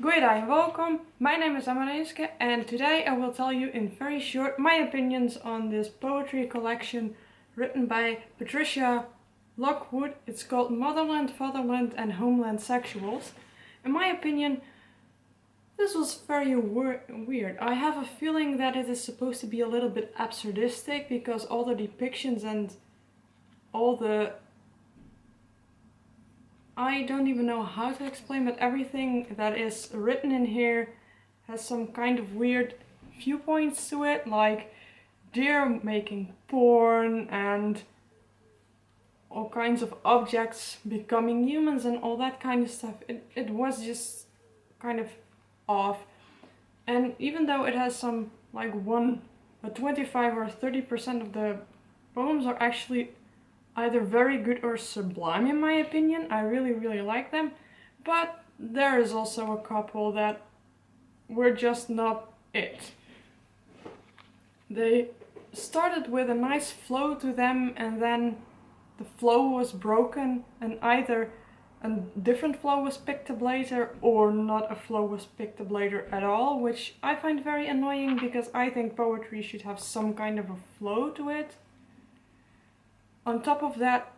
Goeiedag and welcome. My name is Amarenske and today I will tell you in very short my opinions on this poetry collection written by Patricia, Lockwook. It's called Motherland, Fatherland and Homelandsexuals. In my opinion, this was very weird. I have a feeling that it is supposed to be a little bit absurdistic because all the depictions and all the... I don't even know how to explain, but everything that is written in here has some kind of weird viewpoints to it, like deer making porn and all kinds of objects becoming humans and all that kind of stuff. It was just kind of off. And even though it has some, like 25 or 30% of the poems are actually either very good or sublime in my opinion. I really like them, but there is also a couple that were just not it. They started with a nice flow to them and then the flow was broken and either a different flow was picked up later or not a flow was picked up later at all, which I find very annoying because I think poetry should have some kind of a flow to it. On top of that,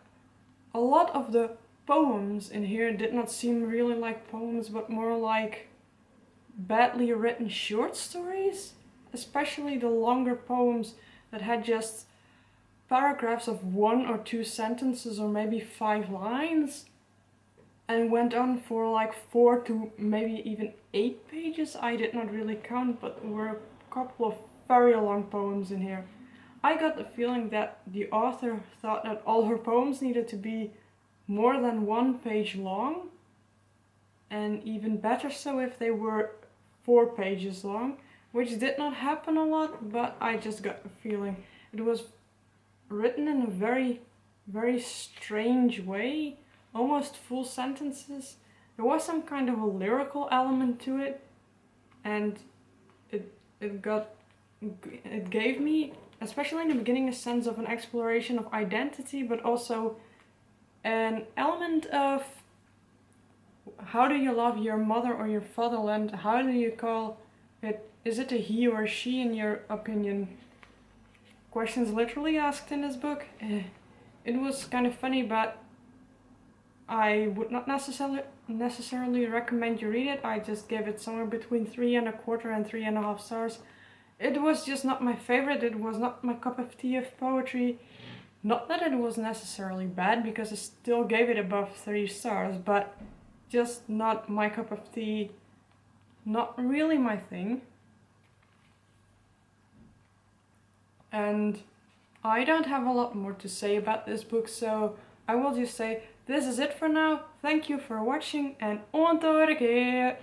a lot of the poems in here did not seem really like poems, but more like badly written short stories. Especially the longer poems that had just paragraphs of 1 or 2 sentences or maybe 5 lines and went on for like 4 to maybe even 8 pages. I did not really count, but there were a couple of very long poems in here. I got the feeling that the author thought that all her poems needed to be more than 1 page long, and even better so if they were 4 pages long, which did not happen a lot, but I just got the feeling. It was written in a very strange way, almost full sentences. There was some kind of a lyrical element to it, and it gave me, especially in the beginning, a sense of an exploration of identity, but also an element of how do you love your mother or your fatherland? How do you call it? Is it a he or she in your opinion? Questions literally asked in this book. It was kind of funny, but I would not necessarily recommend you read it. I just gave it somewhere between 3.25 and 3.5 stars. It was just not my favorite. It was not my cup of tea of poetry. Not that it was necessarily bad, because I still gave it above 3 stars, but just not my cup of tea. Not really my thing. And I don't have a lot more to say about this book, so I will just say this is it for now. Thank you for watching and on to the keer!